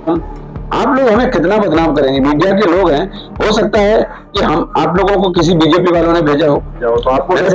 आप लोग हमें कितना बदनाम करेंगे, मीडिया के लोग हैं। हो सकता है कि हम आप लोगों को किसी बीजेपी वालों ने भेजा हो, तो आपको मैंने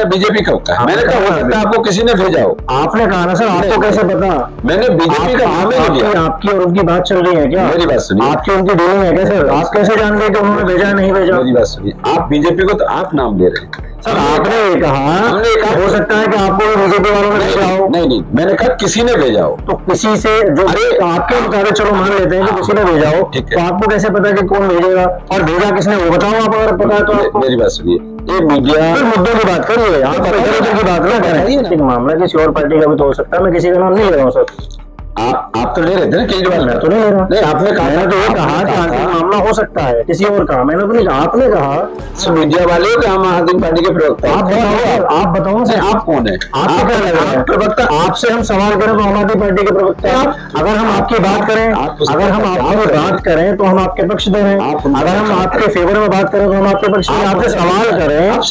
बीजेपी का कहा, मैंने कहा हो सकता है आपको किसी ने भेजा हो। आपने कहा ना सर, आपको कैसे पता? मैंने बीजेपी का नाम नहीं लिया। आपकी और उनकी बात चल रही है क्या? मेरी बात सुनिए, आपकी उनकी डीलिंग है क्या सर? आप कैसे जान गए कि उन्होंने भेजा नहीं भेजा? मेरी बात सुनिए, आप बीजेपी को तो आप नाम दे रहे हैं सर। आपने ये कहा, हो सकता है कि आपको बीजेपी वालों ने भेजा हो। नहीं, मैंने कहा किसी ने भेजा हो। तो किसी से जो आपके मुताबिक चलो मान लेते हैं कि किसी ने भेजा हो, तो आपको कैसे पता कि कौन भेजेगा और भेजा किसने, वो बताओ आप अगर पता है तो। मेरी बात सुनिए, ये मीडिया मुद्दों की बात करिए, आप इधर की बात ना करें। मामला किसी और पार्टी का भी तो हो सकता है, मैं किसी का नाम नहीं ले रहा हूँ सर। आप तो ले रहे थे ना केजरीवाल, मैं तो नहीं ले रहा। नहीं, आपने कहा, मैंने तो ये कहा कि आंतरिक मामला हो सकता है किसी और का, मैंने तो नहीं कहा। आपने कहा मीडिया वाले हो कि हम आम आदमी पार्टी के प्रवक्ता? आप बताओ, आप बताओ ना, आप कौन है? आपको क्या लग रहा है प्रवक्ता? आपसे हम सवाल करें तो आम आदमी पार्टी के प्रवक्ता। अगर हम आपकी बात करें, अगर हम आपकी बात करें तो हम आपके पक्ष दे रहे हैं। अगर हम आपके फेवर में बात करें तो हम आपके पक्ष में। आपसे सवाल करें, आप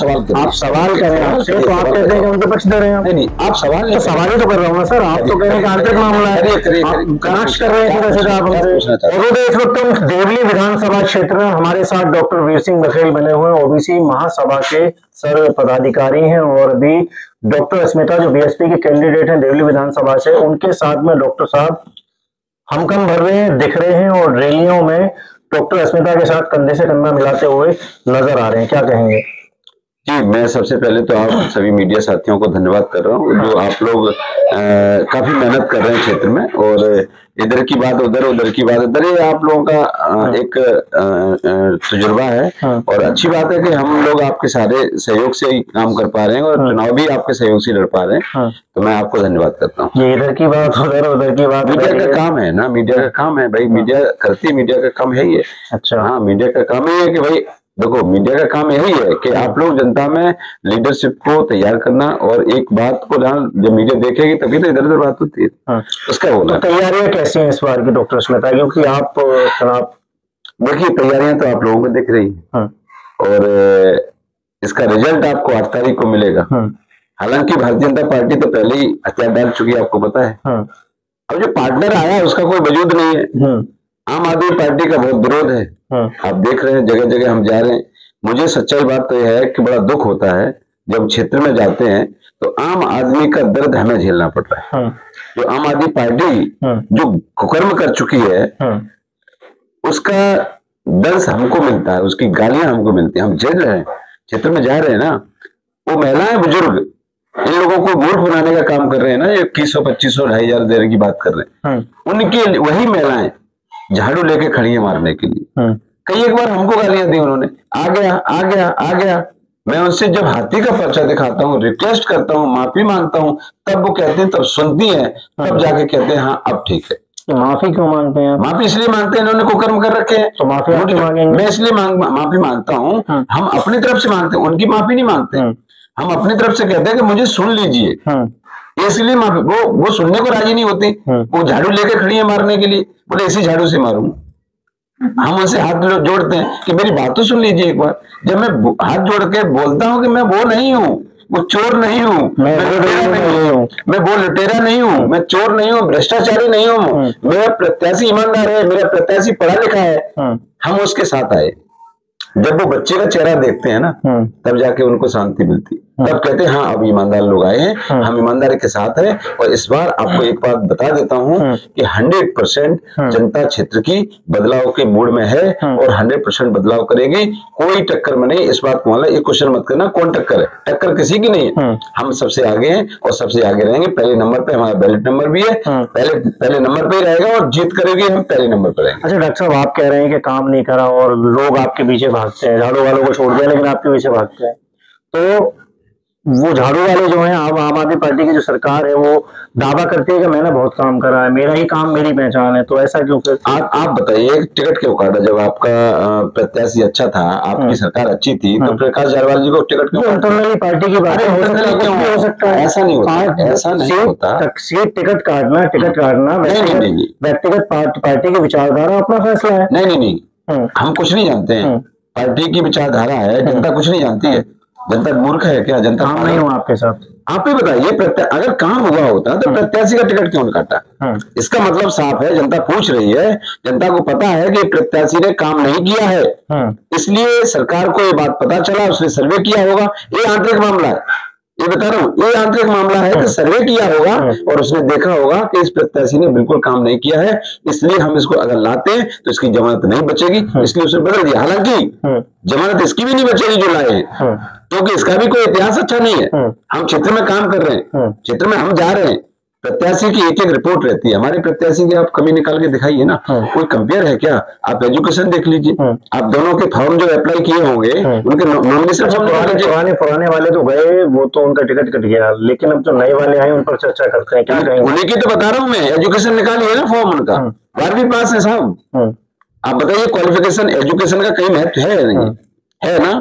सवाल करें आपसे, तो आप कहते हैं कि उनके पक्ष दे रहे हैं। नहीं, आप सवाल ही तो कर रहा हूँ ना सर। आप तो कह रहे हैं कि आंतरिक मामला है, कर रहे हैं वैसे आप हमसे। इस वक्त हम देवली विधानसभा क्षेत्र में हमारे साथ डॉक्टर वीर सिंह बघेल बने हुए हैं, ओबीसी महासभा के सर्व पदाधिकारी हैं, और अभी डॉक्टर अस्मिता जो बीएसपी के कैंडिडेट हैं देवली विधानसभा से, उनके साथ में डॉक्टर साहब हमकम भर रहे हैं, दिख रहे हैं, और रैलियों में डॉक्टर अस्मिता के साथ कंधे से कंधा मिलाते हुए नजर आ रहे हैं। क्या कहेंगे? जी, मैं सबसे पहले तो आप सभी मीडिया साथियों को धन्यवाद कर रहा हूँ, जो आप लोग काफी मेहनत कर रहे हैं क्षेत्र में, और इधर की बात उधर, उधर की बात इधर, ये आप लोगों का एक तजुर्बा है। और अच्छी बात है कि हम लोग आपके सारे सहयोग से ही काम कर पा रहे हैं, और चुनाव भी आपके सहयोग से लड़ पा रहे हैं। तो मैं आपको धन्यवाद करता हूँ। इधर की बात उधर की बात, मीडिया का काम है ना, मीडिया का काम है भाई, मीडिया करती है, मीडिया का काम है ये। अच्छा, हाँ, मीडिया का काम है कि भाई देखो, मीडिया का काम यही है कि आप लोग जनता में लीडरशिप को तैयार करना, और एक बात को जब मीडिया देखेगी तभी तो इधर उधर बात होती है। उसका होना। तो तैयारियां कैसी हैं इस बार की डॉक्टर अस्मिता? क्योंकि आप देखिए, तैयारियां तो आप लोगों को दिख रही है, और इसका रिजल्ट आपको 8 तारीख को मिलेगा। हालांकि भारतीय जनता पार्टी तो पहले ही हथियार डाल चुकी है, आपको पता है। अब जो पार्टनर आया है उसका कोई वजूद नहीं है। आम आदमी पार्टी का बहुत विरोध है, आप देख रहे हैं, जगह जगह हम जा रहे हैं। मुझे सच्चाई बात तो यह है कि बड़ा दुख होता है जब क्षेत्र में जाते हैं तो आम आदमी का दर्द हमें झेलना पड़ रहा है। जो आम आदमी पार्टी जो कुकर्म कर चुकी है, उसका दर्द हमको मिलता है, उसकी गालियां हमको मिलती हैं, हम झेल रहे हैं। क्षेत्र में जा रहे हैं ना, वो महिलाएं बुजुर्ग इन लोगों को मूर्ख बनाने का काम कर रहे हैं ना, 2100 2500 2,500 देने की बात कर रहे हैं। उनकी वही महिलाएं झाड़ू लेके खड़ी है मारने के लिए। कई एक बार हमको गालियां दी उन्होंने, आ गया आ गया आ गया। मैं उनसे जब हाथी का पर्चा दिखाता हूँ, रिक्वेस्ट करता हूँ, माफी मांगता हूँ, तब वो कहते हैं, तब सुनती है, तब जाके कहते हैं हाँ अब ठीक है। माफी क्यों मांगते हैं? माफी इसलिए मांगते हैं, इन्होंने कुकर्म कर रखे हैं, तो माफी मांगेंगे। मैं इसलिए माफी मांगता हूँ। हम अपनी तरफ से मांगते हैं, उनकी माफी नहीं मांगते। हम अपनी तरफ से कहते हैं कि मुझे सुन लीजिए, इसलिए माफी। वो सुनने को राजी नहीं होती, वो झाड़ू लेकर खड़ी है मारने के लिए, बोले इसी झाड़ू से मारूं। हम उनसे हाथ जोड़ते हैं कि मेरी बात तो सुन लीजिए एक बार। जब मैं हाथ जोड़ के बोलता हूँ कि मैं वो नहीं हूँ, वो चोर नहीं हूँ, मैं लुटेरा नहीं हूँ, मैं वो लुटेरा नहीं हूँ, मैं चोर नहीं हूँ, भ्रष्टाचारी नहीं हूँ, मेरा प्रत्याशी ईमानदार है, मेरा प्रत्याशी पढ़ा लिखा है, हम उसके साथ आए। जब वो बच्चे का चेहरा देखते हैं ना, तब जाके उनको शांति मिलती है। तब कहते हैं हाँ अब ईमानदार लोग आए हैं, हम ईमानदारी के साथ हैं। और इस बार आपको एक बात बता देता हूँ कि 100% जनता क्षेत्र की बदलाव के मूड में है, और 100% बदलाव करेगी। कोई टक्कर में नहीं, इस बात को मतलब ये क्वेश्चन मत करना कौन टक्कर है, टक्कर किसी की नहीं है। हम सबसे आगे हैं और सबसे आगे रहेंगे। पहले नंबर पे हमारा बैलेट नंबर भी है, पहले नंबर पे ही रहेगा, और जीत करेगी हम पहले नंबर पे रहेंगे। अच्छा डॉक्टर साहब, आप कह रहे हैं कि काम नहीं करा और लोग आपके पीछे भागते हैं, झाड़ू वालों को छोड़ दिया लेकिन आपके पीछे भागते हैं, तो वो झाड़ू वाले जो हैं, अब आम आदमी पार्टी की जो सरकार है वो दावा करती है कि मैंने बहुत काम करा है, मेरा ही काम मेरी पहचान है, तो ऐसा क्यों? फिर आप बताइए, टिकट क्यों काटा? जब आपका प्रत्याशी अच्छा था, आपकी सरकार अच्छी थी, तो प्रकाश जायसवाल जी को टिकट क्यों? इंटरनली पार्टी की बात हो सकता है, ऐसा नहीं होता, ऐसा नहीं होता। सीट टिकट काटना व्यक्तिगत पार्टी की विचारधारा, अपना फैसला है। नहीं, हम कुछ नहीं जानते हैं, पार्टी की विचारधारा है, जनता कुछ नहीं जानती है। जनता मूर्ख है क्या? जनता काम नहीं हुआ आपके साथ? आप ही बताइए, अगर काम हुआ होता तो प्रत्याशी का टिकट क्यों काटा? इसका मतलब साफ है, जनता पूछ रही है, जनता को पता है कि प्रत्याशी ने काम नहीं किया है, इसलिए सरकार को ये बात पता चला, उसने सर्वे किया होगा। ये आंतरिक मामला है, ये बता रहा हूँ, ये आंतरिक मामला है कि सर्वे किया होगा और उसने देखा होगा कि इस प्रत्याशी ने बिल्कुल काम नहीं किया है, इसलिए हम इसको अगर लाते हैं तो इसकी जमानत नहीं बचेगी, इसलिए उसने बदल दिया। हालांकि जमानत इसकी भी नहीं बचेगी जो लाए हैं, क्योंकि इसका भी कोई इतिहास अच्छा नहीं है। हम क्षेत्र में काम कर रहे हैं, क्षेत्र में हम जा रहे हैं, प्रत्याशी की एक एक रिपोर्ट रहती है। हमारे प्रत्याशी की आप कमी निकाल के दिखाइए ना, कोई कंपेयर है क्या? आप एजुकेशन देख लीजिए, आप दोनों के फॉर्म जो अप्लाई किए होंगे उनके नॉमिनेशन पुराने वाले तो गए, वो तो उनका टिकट कट गया, लेकिन अब जो नए वाले आए उन पर चर्चा करते हैं, क्या कहेंगे? उन्हीं की तो बता रहा हूँ मैं, एजुकेशन निकालिए ना फॉर्म उनका, 12वीं पास है साहब। आप बताइए क्वालिफिकेशन एजुकेशन का कहीं महत्व है नहीं है ना?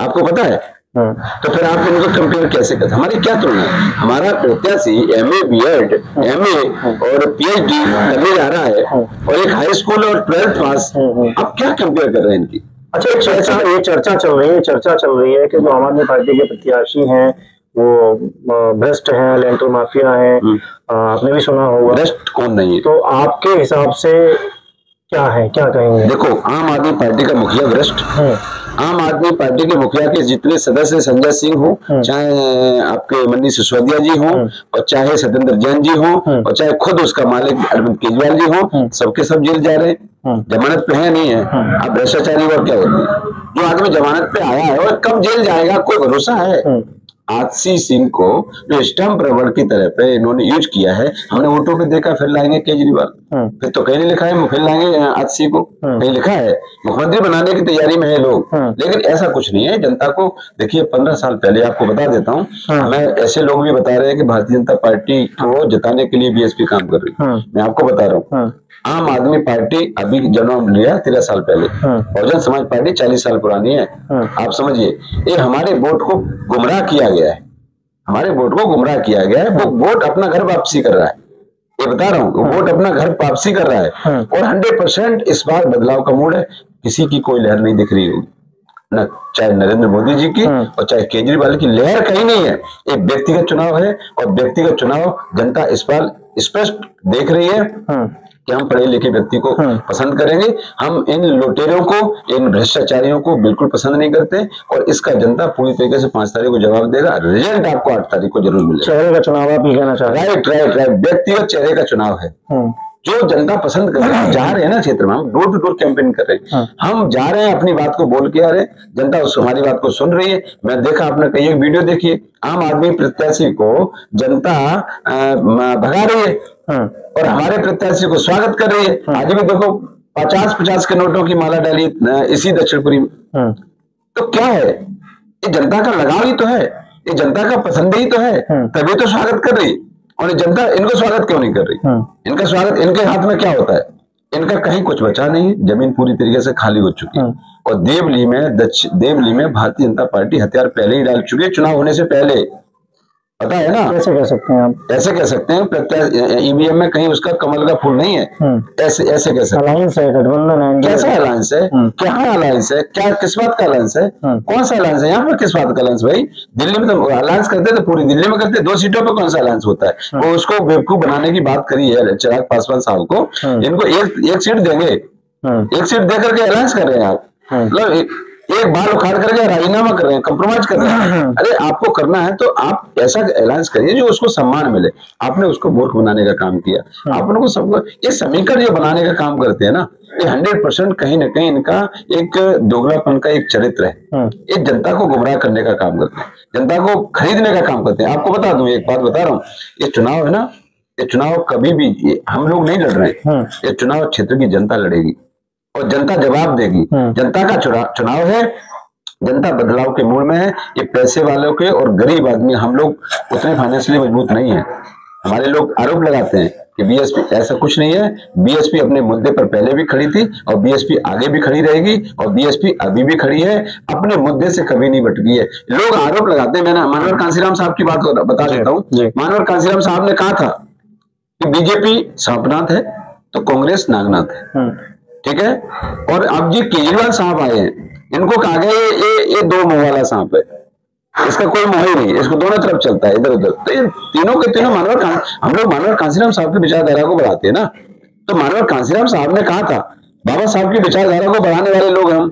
आपको पता है? तो फिर आप इनको कंपेयर कैसे करते? हमारी क्या तुलना है? हमारा प्रत्याशी MA BEd MA और PhD करने जा रहा है और एक हाई स्कूल और 12th पास, आप क्या कंपेयर कर रहे हैं इनकी? अच्छा, ये चर्चा चल रही है कि जो आम आदमी पार्टी के प्रत्याशी हैं वो भ्रष्ट हैं, लेंटर माफिया हैं, आपने भी सुना होगा। भ्रष्ट कौन नहीं है? तो आपके हिसाब से क्या है, क्या कहेंगे? देखो, आम आदमी पार्टी का मुखिया भ्रष्ट, आम आदमी पार्टी के मुखिया के जितने सदस्य संजय सिंह हो, चाहे आपके मनीष सिसोदिया जी हो, और चाहे सत्येंद्र जैन जी हो, और चाहे खुद उसका मालिक अरविंद केजरीवाल जी हो, सबके सब जेल जा रहे हैं, जमानत पे है नहीं है। अब भ्रष्टाचारी और क्या होती है? जो आदमी जमानत पे आया है और कब जेल जाएगा कोई भरोसा है? आतिशी सिंह को जो स्टैंप रबड़ की तरह पे इन्होंने यूज किया है, हमने वोटों पे देखा, फिर लाएंगे केजरीवाल, फिर तो कहीं नहीं लिखा है फिर लाएंगे आतिशी को, कहीं लिखा है मुख्यमंत्री बनाने की तैयारी में है लोग, लेकिन ऐसा कुछ नहीं है। जनता को देखिए, 15 साल पहले आपको बता देता हूँ, मैं ऐसे लोग भी बता रहे हैं कि भारतीय जनता पार्टी को जिताने के लिए बीएसपी काम कर रही है। मैं आपको बता रहा हूँ, आम आदमी पार्टी अभी जन्म लिया 13 साल पहले, बहुजन समाज पार्टी 40 साल पुरानी है। आप समझिए, ये हमारे वोट को गुमराह किया गया है, हमारे वोट को गुमराह किया गया है। वो वोट अपना घर वापसी कर रहा है, ये बता रहा हूँ, वोट अपना घर वापसी कर रहा है, और 100% इस बार बदलाव का मूड है। किसी की कोई लहर नहीं दिख रही होगी न, चाहे नरेंद्र मोदी जी की और चाहे केजरीवाल की, लहर कहीं नहीं है। एक व्यक्तिगत चुनाव है, और व्यक्तिगत चुनाव जनता इस बार स्पष्ट देख रही है कि हम पढ़े लिखे व्यक्ति को पसंद करेंगे। हम इन लुटेरों को, इन भ्रष्टाचारियों को बिल्कुल पसंद नहीं करते, और इसका जनता पूरी तरीके से 5 तारीख को जवाब देगा। रिजल्ट आपको 8 तारीख को जरूर मिलेगा। चेहरे का चुनाव आप कहना चाह रहे हैं? राइट, व्यक्तिगत चेहरे का चुनाव है, जो जनता पसंद कर रहे हैं। जा रहे हैं ना क्षेत्र में, हम डोर टू डोर कैंपेन कर रहे हैं, हम जा रहे हैं, अपनी बात को बोल के आ रहे हैं, जनता हमारी बात को सुन रही है। मैं देखा, आपने कई एक वीडियो देखिए, आम आदमी प्रत्याशी को जनता भगा रही है और हमारे प्रत्याशी को स्वागत कर रही है। आज भी देखो, 50-50 के नोटों की माला डाली इसी दक्षिणपुरी में। तो क्या है? ये जनता का लगाव ही तो है, ये जनता का पसंद ही तो है, तभी तो स्वागत कर रही है। और जनता इनको स्वागत क्यों नहीं कर रही? इनका स्वागत, इनके हाथ में क्या होता है? इनका कहीं कुछ बचा नहीं, जमीन पूरी तरीके से खाली हो चुकी है। और देवली में भारतीय जनता पार्टी हथियार पहले ही डाल चुकी है, चुनाव होने से पहले, पता है ना? कैसे कह सकते हैं आप? ऐसे कह सकते हैं, प्रत्याशी ईवीएम में कहीं उसका कमल का फूल नहीं है, ऐसे कह सकते हैं। अलायंस है, गठबंधन है, कैसा अलायंस है? क्या अलायंस है? क्या किस बात का अलायंस है? कौन सा अलायंस है? यहाँ पर किस बात का अलायंस? भाई, दिल्ली में तो अलायंस करते तो पूरी दिल्ली में करते, 2 सीटों पर कौन सा अलायंस होता है? वो उसको बेवकूफ बनाने की बात करी है चिराग पासवान साहब को, इनको एक सीट देंगे, एक सीट दे करके अलायंस कर रहे हैं आप, मतलब एक बाल उखाड़ करके राजीनामा कर रहे हैं, कंप्रोमाइज कर रहे हैं। अरे आपको करना है तो आप ऐसा अलायंस करिए जो उसको सम्मान मिले। आपने उसको मूर्ख बनाने का काम किया, आपने को सबको ये समीकरण जो बनाने का काम करते हैं ना, ये 100% कहीं ना कहीं इनका एक दोगलापन का एक चरित्र है। ये जनता को गुमराह करने का काम करते हैं, जनता को खरीदने का काम करते हैं। आपको बता दूं, एक बात बता रहा हूँ, ये चुनाव है ना, ये चुनाव कभी भी हम लोग नहीं लड़ रहे हैं, ये चुनाव क्षेत्र की जनता लड़ेगी और जनता जवाब देगी। जनता का चुनाव है, जनता बदलाव के मूड में है। ये पैसे वालों के और गरीब आदमी, हम लोग उतने फाइनेंशियली मजबूत नहीं है। हमारे लोग आरोप लगाते हैं कि बीएसपी, ऐसा कुछ नहीं है। बीएसपी अपने मुद्दे पर पहले भी खड़ी थी और बीएसपी आगे भी खड़ी रहेगी, और बीएसपी अभी भी खड़ी है, अपने मुद्दे से कभी नहीं भटकी है। लोग आरोप लगाते हैं, मैंने मानवर कांसीराम साहब की बात बता देता हूँ। मानवर कांसीराम साहब ने कहा था कि बीजेपी सांपनाथ है तो कांग्रेस नागनाथ है, ठीक है। और अब जी केजरीवाल साहब आए हैं, इनको कहा गया ये 2 मुंह वाला सांप है, इसका कोई मोह ही नहीं, इसको दोनों तरफ चलता है, इधर उधर। तो ये तीनों के तीनों हम लोग मानवर कांसीराम साहब की विचारधारा को बढ़ाते हैं ना। तो मानवर कांसीराम साहब ने कहा था, बाबा साहब की विचारधारा को बढ़ाने वाले लोग हम,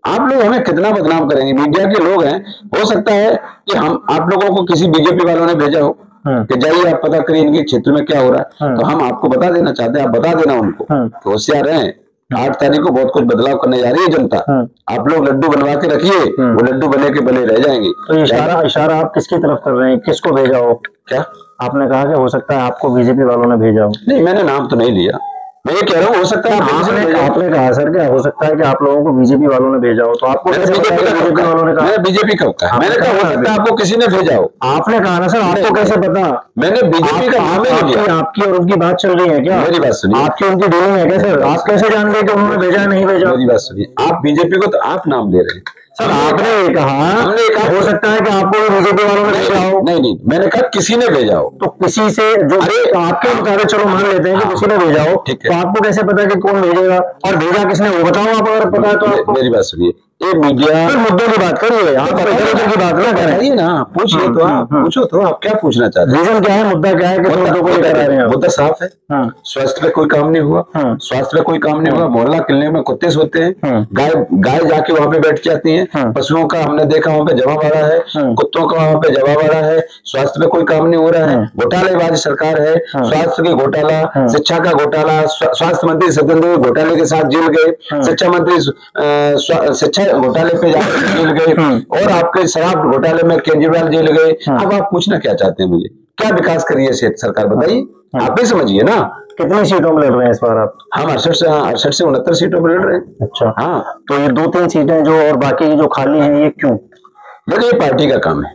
आप लोग हमें कितना बदनाम करेंगे, मीडिया के लोग हैं। हो सकता है कि हम आप लोगों को किसी बीजेपी वालों ने भेजा हो कि जाइए आप पता करिए इनके क्षेत्र में क्या हो रहा है, तो हम आपको बता देना चाहते हैं, आप बता देना उनको, तो होशियार हैं। 8 तारीख को बहुत कुछ बदलाव करने जा रही है जनता। आप लोग लड्डू बनवा के रखिए, वो लड्डू बने के बने रह जाएंगे। तो इशारा आप किसकी तरफ कर रहे हैं, किसको भेजा हो? क्या आपने कहा कि हो सकता है आपको बीजेपी वालों ने भेजा हो? नहीं, मैंने नाम तो नहीं लिया, मैं ये कह रहा हूँ हो सकता है आपने कहा सर क्या हो सकता है कि आप लोगों को बीजेपी वालों ने भेजा हो, तो आपको बीजेपी वालों ने कहा? मैंने बीजेपी कब कहा? मैंने कहा हो सकता है आपको किसी ने भेजा हो। आपने कहा ना सर, आपको कैसे पता? मैंने बीजेपी का नाम नहीं लिया। आपकी और उनकी बात चल रही है क्या? मेरी बात सुनिए, आपकी उनकी डीलिंग है क्या सर? आप कैसे जान गए कि उन्होंने भेजा नहीं भेजा? मेरी बात सुनिए, आप बीजेपी को तो आप नाम दे रहे हैं सर। आपने कहा हो सकता है कि आपको बीजेपी वालों ने भेजा हो। नहीं, मैंने कहा किसी ने भेजा हो। तो किसी से जो आपके मुताबिक चलो मान लेते हैं कि किसी ने भेजा हो, तो आपको कैसे पता कि कौन भेजेगा और भेजा किसने, वो बताओ आप अगर पता है तो आपको। मेरी बात सुनिए, ये मीडिया मुद्दों की बात करिए, आप इधर की बात ना करिए ना, पूछिए तो आप पूछो तो आप क्या पूछना चाहते हैं? रीजन क्या है, मुद्दा क्या है, किस मुद्दों को लेकर आ रहे हैं? मुद्दा साफ है, स्वास्थ्य पे कोई काम नहीं हुआ, स्वास्थ्य पे कोई काम नहीं हुआ। मोहल्ला किले में कुत्ते सोते हैं, गाय जाके वहां पे बैठ जाती है, पशुओं का हमने देखा वहां पे जमा बढ़ा है, कुत्तों का वहां पे जमा बढ़ा है। स्वास्थ्य पे कोई काम नहीं हो रहा है, घोटालेबाज सरकार है, स्वास्थ्य के घोटाला, शिक्षा का घोटाला, स्वास्थ्य मंत्री सत्येंद्र घोटाले के साथ जेल गए, शिक्षा मंत्री शिक्षा घोटाले पे जाकर जेल गए, और आपके शराब घोटाले में केजरीवाल जेल गए। अब आप पूछना क्या चाहते हैं मुझे, क्या विकास करी है सरकार, बताइए, आप ही समझिए ना। कितनी सीटों में लड़ रहे हैं इस बार आप? हम 68 से 69 सीटों में लड़ रहे हैं। अच्छा, हाँ, तो ये 2-3 सीटें जो और बाकी जो खाली हैं, ये क्यों? देखिए, ये पार्टी का काम है,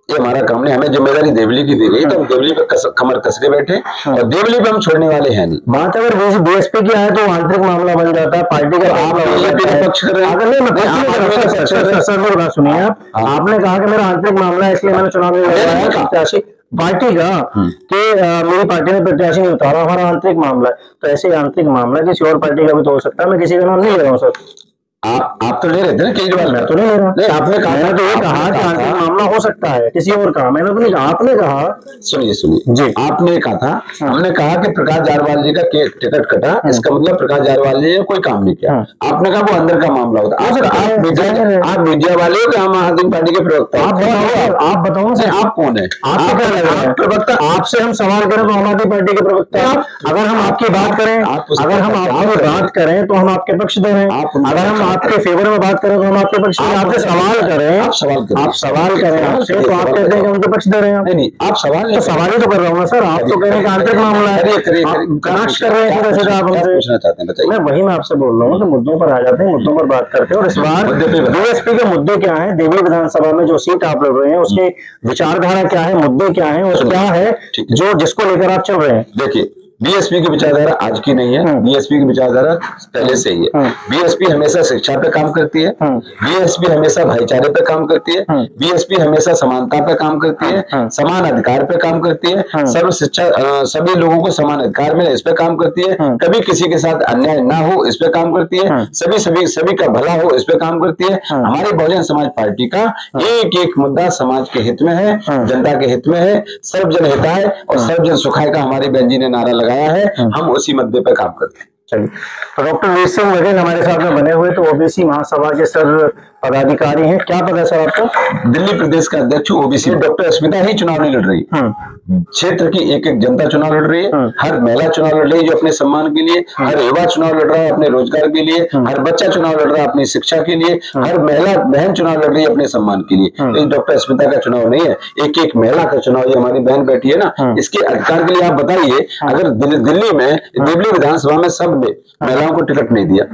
ये हमारा काम नहीं। हमें जिम्मेदारी देवली की दी गई, तो हम देवली पे कमर कस के बैठे, और देवली पे हम छोड़ने वाले हैं नहीं। बात अगर बीएसपी की आए तो आंतरिक मामला बन जाता है, पार्टी का। आप बीजेपी का पक्ष कर रहे हैं? सर बात सुनिए, आपने कहा कि मेरा आंतरिक मामला है इसलिए मैंने चुनाव नहीं लड़वाया प्रत्याशी पार्टी का, कि मेरी पार्टी ने प्रत्याशी नहीं उतारा, हमारा आंतरिक मामला है। तो ऐसे आंतरिक मामला किसी और पार्टी का भी तो हो सकता है, मैं किसी का नाम नहीं ले रहा हूँ सर। आप तो ले रहे थे ना केजरीवाल? मैं तो नहीं ले रहा। नहीं, आपने कहा, मैंने तो ये कहा कि आंतरिक मामला हो सकता है, किसी और का मैंने तो नहीं कहा, आपने कहा। सुनिए जी, आपने कहा था, हमने कहा कि प्रकाश जारवाल जी का टिकट कटा, इसका मतलब प्रकाश जारवाल जी ने कोई काम नहीं किया। आपने कहा वो अंदर का मामला होता। आप मीडिया वाले हो कि हम आम आदमी पार्टी के प्रवक्ता? आप बताओ सर, आप कौन है? आप प्रवक्ता, आपसे हम सवाल करें तो आम आदमी पार्टी के प्रवक्ता। अगर हम आपकी बात करें, अगर हम आपकी बात करें तो हम आपके पक्ष दे रहे हैं, अगर हम आपके फेवर में बात करें तो हम आपके पक्ष में। आपसे सवाल करें, आप सवाल करें आपसे, तो आप कहते हैं कि उनके पक्ष दे रहे हैं। नहीं, आप सवाल तो सवाल ही तो कर रहा हूँ ना सर। आप तो कह रहे हैं कि आंतरिक मामला है, कटाक्ष कर रहे हैं वैसे आप हमसे पूछना चाहते हैं, बताइए। मैं वही मैं आपसे बोल रहा हूँ कि मुद्दों पर आ जाते हैं, मुद्दों पर बात करते हैं। और इस बार बीएसपी के मुद्दे क्या है, देवली विधानसभा में जो सीट आप लड़ रहे हैं उसकी विचारधारा क्या है, मुद्दे क्या है, और क्या है जो जिसको लेकर आप चल रहे हैं? देखिए, बीएसपी की विचारधारा आज की नहीं है, बीएसपी की विचारधारा पहले से ही है। बीएसपी हमेशा शिक्षा पे काम करती है, बीएसपी हमेशा भाईचारे पे काम करती है, बीएसपी हमेशा समानता पे काम करती है, समान अधिकार पे काम करती है, सर्व शिक्षा, सभी लोगों को समान अधिकार मिले इस पे काम करती है, कभी किसी के साथ अन्याय ना हो इस पे काम करती है, सभी का भला हो इस पे काम करती है। हमारी बहुजन समाज पार्टी का एक एक मुद्दा समाज के हित में है, जनता के हित में है, सर्वजन हिताय और सर्वजन सुखाय का हमारी बहन जी ने नारा लगाया है, हम उसी मुद्दे पे काम करते हैं। चलिए, तो डॉक्टर वीर सिंह बघेल हमारे साथ में बने हुए, तो ओबीसी महासभा के सर पदाधिकारी हैं। क्या पद है सर आपका? दिल्ली प्रदेश का अध्यक्ष ओबीसी। डॉक्टर स्मिता ही चुनाव नहीं लड़ रही, क्षेत्र की एक एक जनता चुनाव लड़ रही है, हर महिला चुनाव लड़ रही है जो अपने सम्मान के लिए, हर युवा चुनाव लड़ रहा है अपने रोजगार के लिए, हर बच्चा चुनाव लड़ रहा है अपनी शिक्षा के लिए, हर महिला बहन चुनाव लड़ रही है अपने सम्मान के लिए। डॉक्टर स्मिता का चुनाव नहीं है, एक एक महिला का चुनाव। ये हमारी बहन बैठी है ना, इसके अधिकार के लिए आप बताइए, अगर दिल्ली में देवली विधानसभा में सब ने महिलाओं को टिकट नहीं दिया,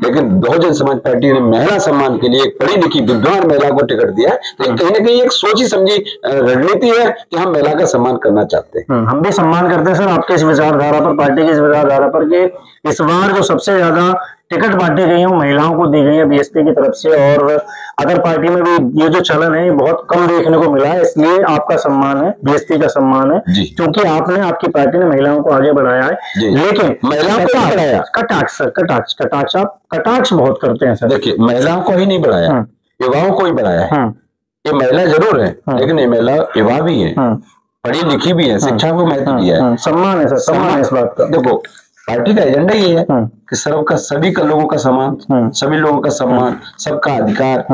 लेकिन बहुजन समाज पार्टी ने महिला सम्मान के लिए एक पढ़ी लिखी विद्वान महिला को टिकट दिया, तो कहीं ना कहीं एक सोची समझी रणनीति है कि हम महिला का सम्मान करना चाहते हैं। हम भी सम्मान करते हैं सर आपके इस विचारधारा पर, पार्टी की इस विचारधारा पर, कि इस बार जो सबसे ज्यादा टिकट बांटी गई है वो महिलाओं को दी गई है बीएसपी की तरफ से, और अदर पार्टी में भी ये जो चलन है बहुत कम देखने को मिला है, इसलिए आपका सम्मान है, बीएसपी का सम्मान है, क्योंकि आपकी पार्टी ने महिलाओं को आगे बढ़ाया है। लेकिन महिलाओं को बढ़ाया, कटाक्ष आप कटाक्ष बहुत करते हैं सर। देखिए, महिलाओं को ही नहीं बढ़ाया, युवाओं को ही बढ़ाया है। ये महिला जरूर है, लेकिन ये महिला युवा भी है, पढ़ी लिखी भी है, शिक्षा को महत्व दिया है, सम्मान है सर, सम्मान है इस बात का। देखो पार्टी का एजेंडा ये है कि सबका, सभी का, लोगों का सम्मान, सभी लोगों का सम्मान, सबका अधिकार।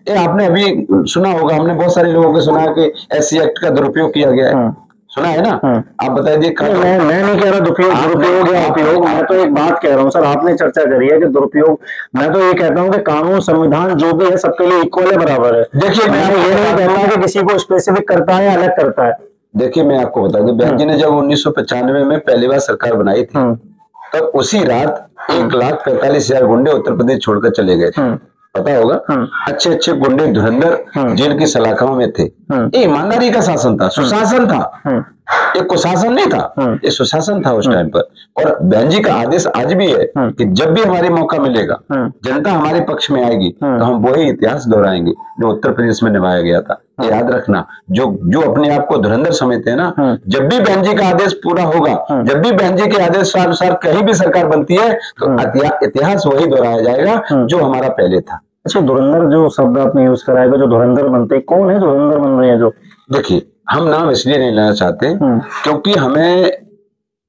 ये आपने अभी सुना होगा, हमने बहुत सारे लोगों को सुना कि SC एक्ट का दुरुपयोग किया गया है, सुना है ना? आप बताइए। मैं नहीं कह रहा दुरुपयोग या उपयोग, मैं तो एक बात कह रहा हूँ सर, आपने चर्चा करी है कि दुरुपयोग, मैं तो ये कहता हूँ कि कानून संविधान जो भी है सबके लिए इक्वल है, बराबर है। देखिए मैं ये नहीं कहता कि किसी को स्पेसिफिक करता है या अलग करता है। देखिए मैं आपको बता दूं, बहन जी ने जब 1995 में पहली बार सरकार बनाई थी, तब उसी रात 1,45,000 गुंडे उत्तर प्रदेश छोड़कर चले गए थे, पता होगा। अच्छे अच्छे गुंडे धुरंधर जेल की सलाखों में थे। ये ईमानदारी का शासन था, सुशासन था, ये कुशासन नहीं था, ये सुशासन था उस टाइम पर। और बहन जी का आदेश आज भी है कि जब भी हमारे मौका मिलेगा, जनता हमारे पक्ष में आएगी, तो हम वही इतिहास दोहराएंगे जो उत्तर प्रदेश में निभाया गया था। याद रखना, जो अपने आप को धुरंधर समझते हैं ना, जब भी बहन जी का आदेश पूरा होगा, जब भी बहन जी के आदेश अनुसार कहीं भी सरकार बनती है, तो इतिहास वही दोहराया जाएगा जो हमारा पहले था। अच्छा, धुरंधर जो शब्द आपने यूज कराया, जो धुरंधर बनते, कौन है धुरंधर बन रहे हैं? जो देखिए, हम नाम इसलिए नहीं लेना चाहते क्योंकि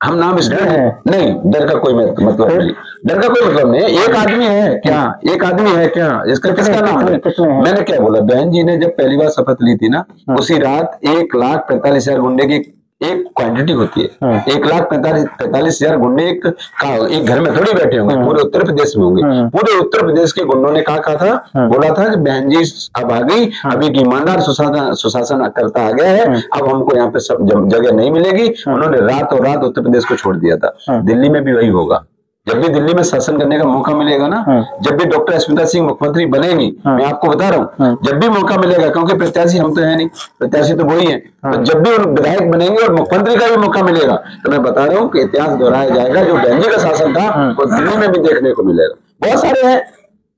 हम नाम इसलिए नहीं, डर का कोई मतलब नहीं, डर का कोई मतलब नहीं। एक आदमी है क्या, इसका किसका नाम है? मैंने क्या बोला, बहन जी ने जब पहली बार शपथ ली थी ना, उसी रात 1,45,000 गुंडे की एक क्वांटिटी होती है। 1,45,000 गुंडे एक घर में थोड़ी बैठे होंगे, पूरे उत्तर प्रदेश में होंगे। पूरे उत्तर प्रदेश के गुंडों ने कहा था, बोला था कि बहन जी अब आ गई, अब एक ईमानदार सुशासन करता आ गया है, अब हमको यहाँ पे सब जगह नहीं मिलेगी। उन्होंने रातों रात उत्तर प्रदेश को छोड़ दिया था। दिल्ली में भी वही होगा। जब भी दिल्ली में शासन करने का मौका मिलेगा ना, जब भी डॉक्टर स्मिता सिंह मुख्यमंत्री बनेगी, मैं आपको बता रहा हूँ, जब भी मौका मिलेगा, क्योंकि प्रत्याशी हम तो है नहीं, प्रत्याशी तो वही है, तो जब भी विधायक बनेंगे और मुख्यमंत्री का भी मौका मिलेगा, तो मैं बता रहा हूँ कि इतिहास दोहराया जाएगा। जो बहन जी का शासन था वो दिल्ली में भी देखने को मिलेगा। बहुत सारे हैं,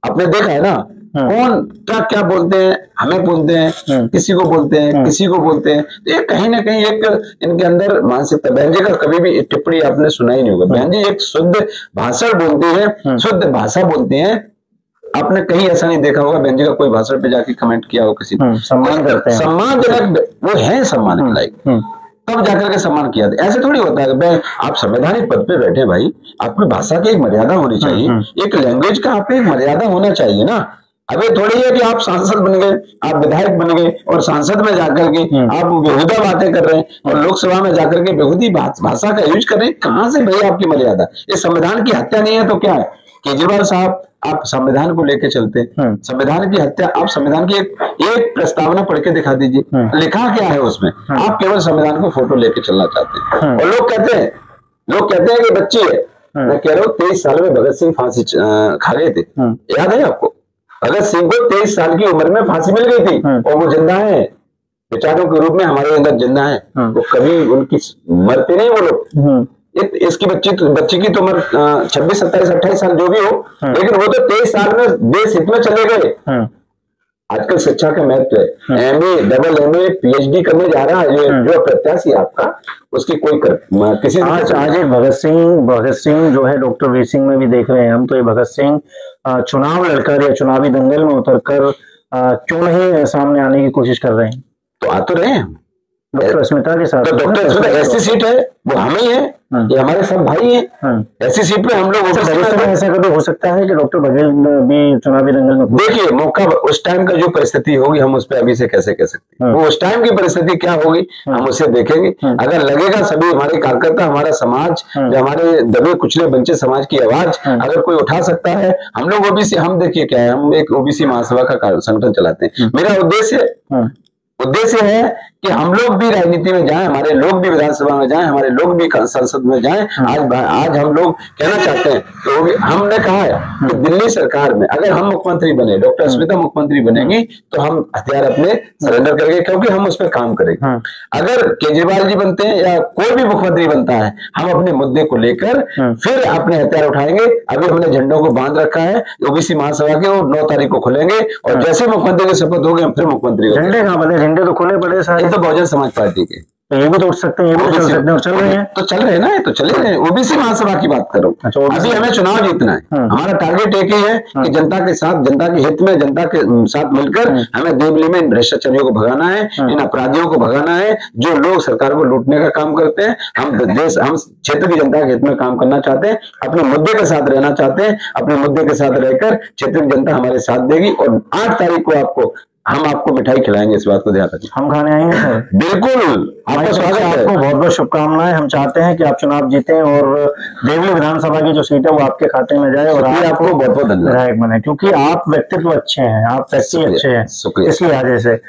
आपने देखा है ना, कौन क्या बोलते हैं, हमें बोलते हैं, किसी को बोलते हैं, किसी को बोलते हैं। तो ये कहीं ना कहीं एक इनके अंदर मानसिकता। बहन जी का कभी भी टिप्पणी आपने सुना ही नहीं होगा। बहन जी एक शुद्ध भाषण बोलती है, शुद्ध भाषा बोलते हैं। आपने कहीं ऐसा नहीं देखा होगा बहन जी का कोई भाषण पे जाके कमेंट किया हो किसी ने। सम्मान करते हैं, सम्मानजनक वो है, सम्मान के लायक, तब जाकर के सम्मान किया था। ऐसे थोड़ी होता है। आप संवैधानिक पद पे बैठे भाई, आपकी भाषा की एक मर्यादा होनी चाहिए, एक लैंग्वेज का आप पे एक मर्यादा होना चाहिए ना। अब ये थोड़ी है कि आप सांसद बन गए, आप विधायक बन गए और सांसद में जाकर के आप बेहुदा बातें कर रहे हैं और लोकसभा में जाकर के बेहुदी भाषा का यूज कर रहे हैं। कहां से भाई आपकी मर्यादा? ये संविधान की हत्या नहीं है तो क्या है? केजरीवाल साहब, आप संविधान को लेके चलते हैं, संविधान की हत्या, आप संविधान की एक प्रस्तावना पढ़ के दिखा दीजिए, लिखा क्या है उसमें? आप केवल संविधान को फोटो लेके चलना चाहते हैं। और लोग कहते हैं कि बच्ची है। मैं कह रहा हूँ 23 साल में भगत सिंह फांसी खा गए थे, याद है आपको? भगत सिंह को 23 साल की उम्र में फांसी मिल गई थी और वो जिंदा है, विचारों के रूप में हमारे अंदर जिंदा है। वो कभी उनकी मरते नहीं वो लोग। इसकी बच्ची की तो उम्र 26, 27, 28 साल जो भी हो, लेकिन वो तो 23 साल में देश हित में चले गए। आजकल शिक्षा का महत्व है। MA, AA, PhD करने जा रहा है जो प्रत्याशी आपका, उसकी कोई किसी आज एक भगत सिंह जो है डॉक्टर वीर सिंह में भी देख रहे हैं हम, तो ये भगत सिंह चुनाव लड़कर या चुनावी दंगल में उतरकर क्यों नहीं सामने आने की कोशिश कर रहे हैं? तो आ तो रहे हैं डॉक्टर स्मिता के साथ। तो डॉक्टर स्मिता ऐसी सीट है, वो हम ही है, ये हमारे सब भाई हैं। ऐसी सीट पे हम लोग ऐसा कभी हो सकता है कि डॉक्टर बघेल भी चुनावी दंगल में? देखिए, मौका उस टाइम का जो परिस्थिति होगी हम उस पर अभी से कैसे कह सकते हैं। वो उस टाइम की परिस्थिति क्या होगी हम उसे देखेंगे। अगर लगेगा सभी हमारे कार्यकर्ता, हमारा समाज, हमारे दबे कुचले बंचे समाज की आवाज अगर कोई उठा सकता है, हम लोग ओबीसी, हम देखिए क्या है, हम एक ओबीसी महासभा का संगठन चलाते हैं। मेरा उद्देश्य है कि हम लोग भी राजनीति में जाएं, हमारे लोग भी विधानसभा में जाएं, हमारे लोग भी संसद में जाएं। आज हम लोग कहना चाहते हैं, तो हमने कहा है कि दिल्ली सरकार में अगर हम मुख्यमंत्री बने, डॉक्टर स्मिता मुख्यमंत्री बनेंगी, तो हम हथियार अपने सरेंडर करेंगे, क्योंकि हम उस पर काम करेंगे। अगर केजरीवाल जी बनते हैं या कोई भी मुख्यमंत्री बनता है, हम अपने मुद्दे को लेकर फिर अपने हथियार उठाएंगे। अभी हमने झंडों को बांध रखा है ओबीसी महासभा के, वो 9 तारीख को खुलेंगे और जैसे मुख्यमंत्री की शपथ होगी हम फिर मुख्यमंत्री। झंडे कहाँ बने? झंडे तो खुले पड़े सारे, तो बहुजन समाज पार्टी के। तो ये भी तो उठ सकते हैं, ये भी तो चल सकते हैं, और चल रहे हैं। तो चल रहे हैं ना, तो चले रहे हैं। ओबीसी महासभा की बात करो। अच्छा, अभी हमें चुनाव जीतना है, हमारा टारगेट एक ही है कि जनता के साथ, जनता के हित में, जनता के साथ मिलकर हमें देवली में इन भ्रष्टाचारियों को भगाना है, इन अपराधियों को भगाना है, जो लोग सरकार को लूटने का काम करते हैं। हम क्षेत्र की जनता के हित में काम करना चाहते हैं, अपने मुद्दे के साथ रहना चाहते हैं। अपने मुद्दे के साथ रहकर क्षेत्र की जनता हमारे साथ देगी, और 8 तारीख को हम आपको मिठाई खिलाएंगे, इस बात को ध्यान रखिए। हम खाने आएंगे सर। बिल्कुल, आपका स्वागत है। आपको बहुत बहुत शुभकामनाएं। हम चाहते हैं कि आप चुनाव जीतें और देवली विधानसभा की जो सीट है वो आपके खाते में जाए, और आपको बहुत बहुत धन्यवाद विधायक बने, क्योंकि आप व्यक्तित्व अच्छे हैं, आप व्यक्ति अच्छे हैं, इसलिए आज ऐसे।